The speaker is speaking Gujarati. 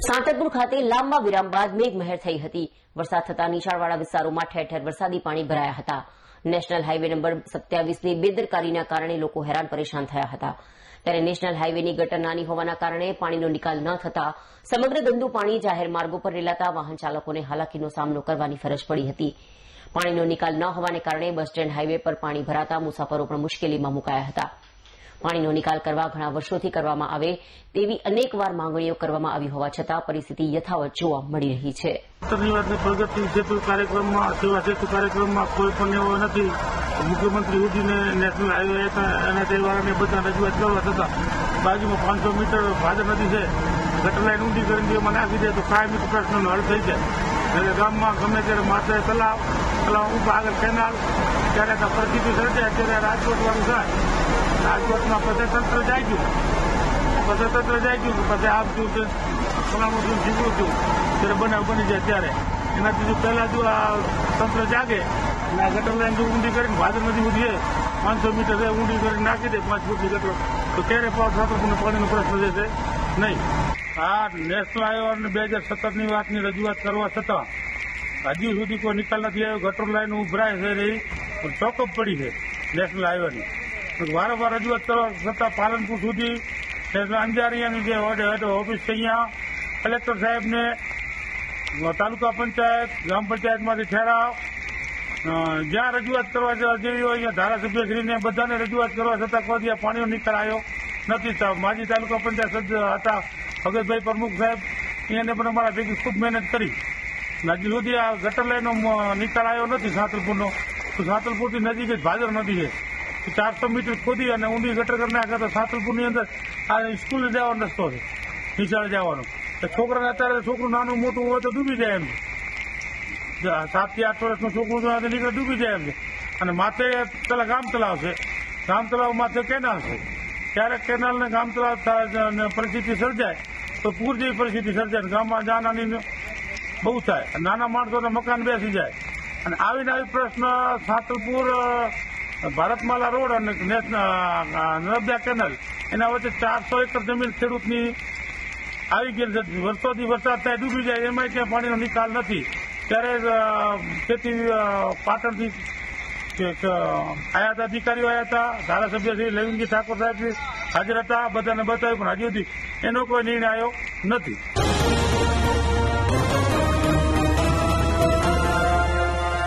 સાંતલપુર ખાતે લાંબા વિરામ બાદ મેઘમહેર થઈ હતી। વરસાદ થતાં નીચાણવાળા વિસ્તારોમાં ઠેર ઠેર વરસાદી પાણી ભરાયા હતા। નેશનલ હાઇવે નંબર 27ની બેદરકારીના કારણે લોકો હેરાન પરેશાન થયા હતા। ત્યારે નેશનલ હાઇવેની ગટર નાની હોવાના કારણે પાણીનો નિકાલ ન થતા સમગ્ર ગંદુ પાણી જાહેર માર્ગો પર રેલાતા વાહન ચાલકોને હાલાકીનો સામનો કરવાની ફરજ પડી હતી। પાણીનો નિકાલ ન હોવાને કારણે બસ સ્ટેન્ડ હાઇવે પર પાણી ભરાતા મુસાફરો પણ મુશ્કેલીમાં મુકાયા હતા। પાણીનો નિકાલ કરવા ઘણા વર્ષોથી કરવામાં આવે તેવી અનેકવાર માંગણીઓ કરવામાં આવી હોવા છતાં પરિસ્થિતિ યથાવત જોવા મળી રહી છે। પ્રગતિ સેતુ કાર્યક્રમમાં સેવા સેતુ કાર્યક્રમમાં કોઈ પણ એવો નથી। મુખ્યમંત્રી ઉઠીને નેશનલ હાઈવે અને તેવાળાને બધા રજૂઆત કરવા છતાં બાજુમાં 500 મીટર ભાદર નદી છે, ગટર લાઈન ઊંડી કરીને એમાં નાખી દે તો કાયમી પ્રશ્નનો હલ થઈ જાય। એટલે ગામમાં ગમે ત્યારે માથે તલાવ ઉપર આગળ કેનાલ, ત્યારે પરિસ્થિતિ સર્જાય ત્યારે રાજકોટ વાળું થાય। રાજકોટમાં પછી તંત્ર જાય ગયું, પછી આપતું છે ફલાણું થયું જીવડું થયું ત્યારે બનાવ બની જાય। ત્યારે એનાથી જો પહેલા જો આ તંત્ર જાગે અને આ ગટર લાઈન જો ઊંડી કરીને ભાદર નદી ઊંડી 500 મીટર ઊંડી કરીને નાખી દે 5 ફૂટની ગટર, તો ક્યારે સાતલપુરનો પાણીનો પ્રશ્ન રહેશે નહીં। આ નેશનલ હાઈવે 2017ની વાતની રજૂઆત કરવા છતાં હજી સુધી કોઈ નિકાલ નથી આવ્યો। ગટર લાઈન ઉભરાય છે રહી પણ ચોકઅપ પડી છે નેશનલ હાઈવેની। વારંવાર રજૂઆત કરવા છતાં પાલનપુર સુધી અંજારિયાની જે ઓફિસ છે અહીંયા કલેક્ટર સાહેબને, તાલુકા પંચાયત, ગ્રામ પંચાયતમાંથી ઠેરાવ, જ્યાં રજૂઆત કરવા જેવી હોય અહીંયા ધારાસભ્યશ્રીને બધાને રજૂઆત કરવા છતાં કોઈ પાણીનો નિકાલ આવ્યો નથી। માજી તાલુકા પંચાયત હતા ભગતભાઈ પ્રમુખ સાહેબ, એને પણ અમારા ભેગી ખૂબ મહેનત કરી, હજી સુધી આ ગટર લાઈનનો નિકાલ આવ્યો નથી સાંતલપુરનો। તો સાંતલપુરથી નજીક જ ભાદર નદી છે, 400 મીટર ખોદી અને ઊંડી ગટર કરી નાખે તો સાંતલપુરની અંદર આ સ્કૂલે જવાનો રસ્તો છે, નિશાળે જવાનો। છોકરાને અત્યારે છોકરું નાનું મોટું હોય તો ડૂબી જાય એમ છે, 7 થી 8 વર્ષનું છોકરું નીકળે ડૂબી જાય એમ છે। અને માથે પેલા ગામ તલાવ છે, ગામ તલાવ માથે કેનાલ છે, ક્યારેક કેનાલ ને ગામ તલાવ પરિસ્થિતિ સર્જાય તો પૂર જેવી પરિસ્થિતિ સર્જાય, ગામમાં જાનહાની બહુ થાય, નાના માણસોને મકાન બેસી જાય। અને આવીને આવી પ્રશ્ન સાંતલપુર ભારતમાલા રોડ અને નર્મદા કેનાલ એના વચ્ચે 400 એકર જમીન ખેડૂતની આવી ગયેલ છે, વર્ષોથી વરસાદ થાય ડૂબી જાય, એમાં ક્યાંય પાણીનો નિકાલ નથી। ત્યારે ખેતી પાટણથી આયા હતા, અધિકારીઓ આવ્યા હતા, ધારાસભ્ય શ્રી લવિંગજી ઠાકોર સાહેબ હાજર હતા, બધાને બતાવ્યું પણ હજી સુધી એનો કોઈ નિર્ણય આવ્યો નથી।